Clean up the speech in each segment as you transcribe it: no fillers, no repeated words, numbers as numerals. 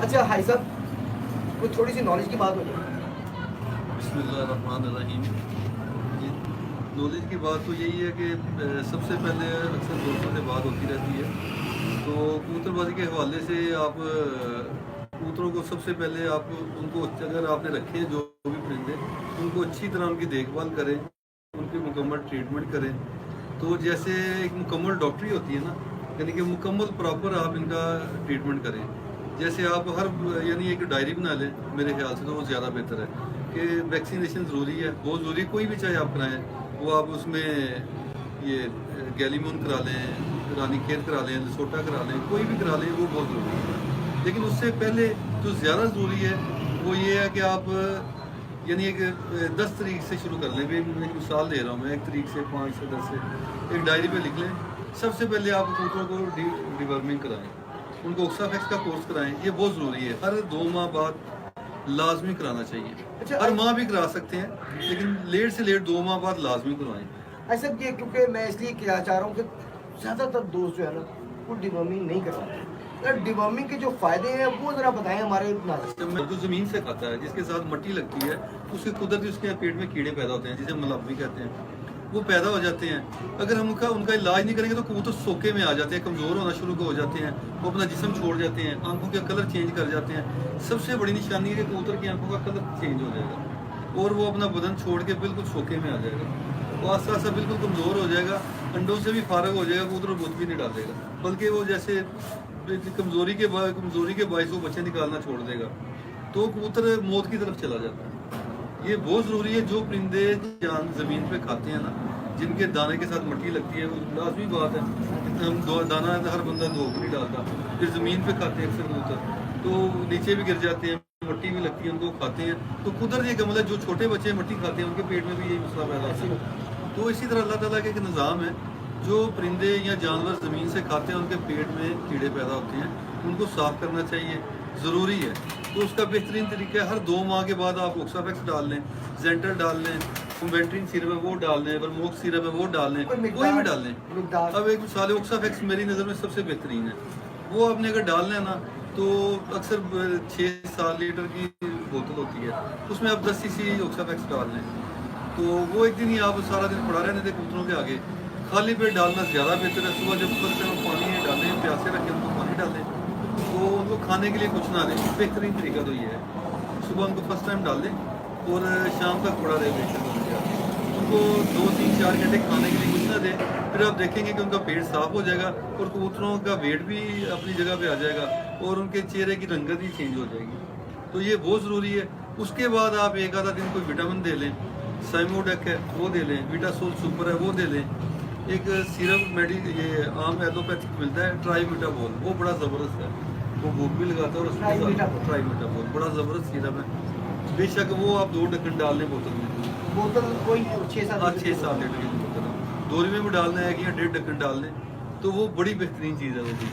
اچھا بھائی صاحب کوئی تھوڑی سی نالج کی بات ہو جائے. بسم اللہ الرحمن الرحیم. نالج کی بات تو یہی ہے کہ سب سے پہلے اکثر دوستوں سے بات ہوتی رہتی ہے تو کبوتر بازی کے حوالے سے آپ کبوتروں کو سب سے پہلے آپ ان کو اگر آپ نے رکھے ہیں جو بھی پرندے ان کو اچھی طرح ان کی دیکھ بھال کریں, ان کی مکمل ٹریٹمنٹ کریں. تو جیسے ایک مکمل ڈاکٹری ہوتی ہے نا, یعنی کہ مکمل پراپر آپ ان کا ٹریٹمنٹ کریں. جیسے آپ یعنی ایک ڈائری بنا لیں, میرے خیال سے تو وہ زیادہ بہتر ہے کہ ویکسینیشن ضروری ہے, بہت ضروری, کوئی بھی چاہے آپ کرائیں. وہ آپ اس میں یہ گیلیمون کرا لیں, رانی کھیت کرا لیں, لسوٹا کرا لیں, کوئی بھی کرا لیں, وہ بہت ضروری ہے. لیکن اس سے پہلے جو زیادہ ضروری ہے وہ یہ ہے کہ آپ یعنی ایک 10 طریق سے شروع کر لیں. میں مثال دے رہا ہوں, میں 1 طریق سے 5 سے 10 سے ایک ڈائری پہ لکھ لیں. سب سے پہلے آپ کبوتروں کو ڈیورمنگ کرائیں, ان کو اوکسافیکس کا کورس کرائیں. یہ بہت ضروری ہے, ہر 2 ماہ بعد لازمی کرانا چاہیے. ہر ماہ بھی کرا سکتے ہیں لیکن لیٹ سے لیٹ 2 ماہ بعد لازمی کروائیں. ایسا یہ کیونکہ میں اس لیے کیا چاہ رہا ہوں کہ زیادہ تر دوست جو ہے نا وہ ڈیورمنگ نہیں کرواتے. ڈیورمنگ کے جو فائدے ہیں وہ ذرا بتائیں ہمارے ناظرین. جو زمین سے کھاتا ہے, جس کے ساتھ مٹی لگتی ہے, اس کے قدرتی اس کے پیٹ میں کیڑے پیدا ہوتے ہیں جسے ملبی کہتے ہیں, وہ پیدا ہو جاتے ہیں. اگر ہم ان کا علاج نہیں کریں گے تو کبوتر سوکے میں آ جاتے ہیں, کمزور ہونا شروع ہو جاتے ہیں, وہ اپنا جسم چھوڑ جاتے ہیں, آنکھوں کا کلر چینج کر جاتے ہیں. سب سے بڑی نشانی ہے کہ کبوتر کی آنکھوں کا کلر چینج ہو جائے گا اور وہ اپنا بدن چھوڑ کے بالکل سوکے میں آ جائے گا. وہ آہستہ آہستہ بالکل کمزور ہو جائے گا, انڈوں سے بھی فارغ ہو جائے گا, کبوتر بت بھی نہیں ڈالے گا, بلکہ وہ جیسے کمزوری کے باعث وہ بچے نکالنا چھوڑ دے گا تو کبوتر موت کی طرف چلا جاتا ہے. یہ بہت ضروری ہے. جو پرندے زمین پہ کھاتے ہیں نا, جن کے دانے کے ساتھ مٹی لگتی ہے, وہ لازمی بات ہے. ہم دانہ ہر بندہ 2 نہیں ڈالتا, پھر زمین پہ کھاتے ہیں اکثر کبوتر, تو نیچے بھی گر جاتے ہیں, مٹی بھی لگتی ہے, ان کو کھاتے ہیں. تو قدرت یہ عمل ہے, جو چھوٹے بچے مٹی کھاتے ہیں ان کے پیٹ میں بھی یہی مسئلہ پیدا ہوتا ہے. تو اسی طرح اللہ تعالیٰ کا ایک نظام ہے, جو پرندے یا جانور زمین سے کھاتے ہیں ان کے پیٹ میں کیڑے پیدا ہوتے ہیں, ان کو صاف کرنا چاہیے, ضروری ہے. تو اس کا بہترین طریقہ ہے ہر 2 ماہ کے بعد آپ اوکسافیکس ڈال لیں, زینٹر ڈال لیں, کومبینٹرین سیرپ ہے وہ ڈال لیں, ورموک سیرپ ہے وہ ڈال لیں, کوئی بھی ڈال لیں. اب ایک مثال اوکسافیکس میری نظر میں سب سے بہترین ہے. وہ آپ نے اگر ڈالنا ہے نا تو اکثر 6-7 لیٹر کی بوتل ہوتی ہے, اس میں آپ 10 cc اوکسافیکس ڈال لیں. تو وہ ایک دن ہی آپ سارا دن پڑا رہنے تھے کبوتروں کے آگے. خالی پیٹ ڈالنا زیادہ بہتر ہے. صبح جب فرسٹ ٹائم پانی ڈالیں, پیاسے رکھیں ان کو پانی ڈالیں, تو ان کو کھانے کے لیے کچھ نہ دیں. بہترین طریقہ تو یہ ہے, صبح ان کو فرسٹ ٹائم ڈال دیں اور شام تک پڑا رہے بے شک ان کو 2-3-4 گھنٹے کھانے کے لیے کچھ نہ دیں. پھر آپ دیکھیں گے کہ ان کا پیٹ صاف ہو جائے گا اور کبوتروں کا ویٹ بھی اپنی جگہ پہ آ جائے گا اور ان کے چہرے کی رنگت بھی چینج ہو جائے گی. تو یہ بہت ضروری ہے. اس کے بعد آپ ایک آدھا دن کوئی وٹامن دے لیں, سائموڈیک ہے وہ دے لیں, ویٹا سول سپر ہے وہ دے لیں. ایک سیرپ یہ عام ایلوپیتھک ملتا ہے, ٹرائی میٹابول, وہ بڑا زبردست ہے, وہ بھوک بھی لگاتا ہے اور اس کے ٹرائی میٹابول بڑا زبردست سیرپ ہے. بے شک وہ آپ 2 ڈھکن ڈال لیں بوتل میں, بوتل کوئی 6-7 لیٹر کی بوتل ہے, 2 روپے میں ڈالنا ہے کہ 1.5 ڈھکن ڈال لیں, تو وہ بڑی بہترین چیز ہے. وہ بھی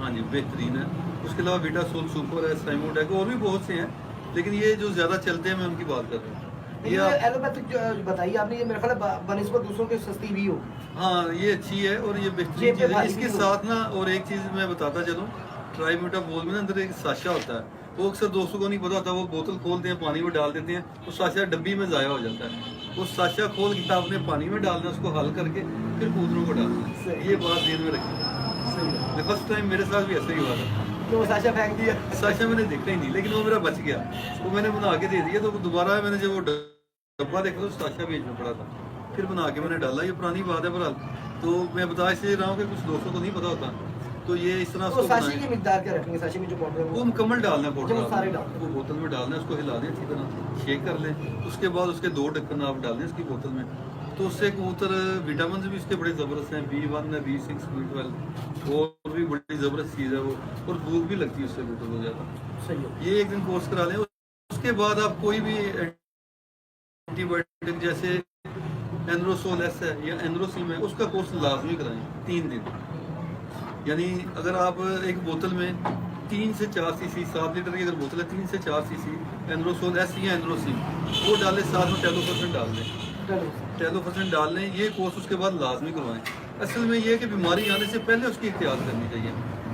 ہاں جی بہترین ہے. اس کے علاوہ ویٹا سول سپر ہے, سائموڈیک, اور بھی بہت سے ہیں, لیکن یہ جو زیادہ چلتے ہیں میں ان کی بات کر رہا ہوں. یہ ایلوپیتھک جو بتائیے آپ نے, یہ میرے خیال ہے بنسبت دوسروں کے سستی بھی ہو. ہاں یہ اچھی ہے اور یہ بہترین چیز ہے. اس کے ساتھ نا اور ایک چیز میں بتاتا چلوں, ٹرائی میٹابول میں نا اندر ایک ساشا ہوتا ہے, وہ اکثر دوستوں کو نہیں پتا ہوتا. وہ بوتل کھولتے ہیں, پانی میں ڈال دیتے ہیں, وہ ساشا ڈبی میں ضائع ہو جاتا ہے. وہ ساشا کھول کے آپ نے پانی میں ڈالنا, اس کو حل کر کے پھر کبوتروں کو ڈالنا. یہ بات ذہن میں رکھیں. فرسٹ ٹائم میرے ساتھ بھی ایسا ہی ہوا تھا, تو ساشا پھینک دیا. ساشا میں نے دیکھا ہی نہیں, لیکن وہ میرا بچ گیا. وہ میں نے بنا کے دے دیا, تو دوبارہ میں نے جب وہ ڈبہ دیکھا تو ساشا بیچ میں پڑا تھا, پھر بنا کے میں نے ڈالا. یہ پرانی بات ہے بہرحال, تو میں بتا اس لیے رہا ہوں کہ کچھ دوستوں کو نہیں پتا ہوتا. تو یہ اس طرح ساشی کی مقدار کیا رکھیں گے؟ ساشی میں جو پاؤڈر ہے وہ مکمل ڈالنا ہے, پاؤڈر وہ بوتل میں ڈالنا ہے, اس کو ہلا دیں اچھی طرح, شیک کر لیں. اس کے بعد اس کے 2 ڈھکن آپ ڈال دیں اس کی بوتل میں, تو اس سے کبوتر وٹامنز بھی اس کے بڑے زبردست ہیں, B1 ہے, B6, B12, اور بھی بڑی زبردست چیز ہے وہ, اور بھوک بھی لگتی ہے اس سے کبوتر کو زیادہ. یہ ایک دن کورس کرا لیں. اس کے بعد آپ کوئی بھی اینٹی بایوٹک جیسے اینروسول ایس ہے یا اینروسیم ہے, اس کا کورس لازمی کرائیں 3 دن. یعنی اگر آپ ایک بوتل میں 3 سے 4 cc, 7 لیٹر کی اگر بوتل ہے, 3 سے 4 cc اینروسول ایس یا اینروسیم وہ ڈالیں, ساتھ میں ٹیلوفرسن ڈال دیں. ٹیلوفرسن ڈال لیں. یہ کورس اس کے بعد لازمی کروائیں. اصل میں یہ ہے کہ بیماری آنے سے پہلے اس کی احتیاط کرنی چاہیے.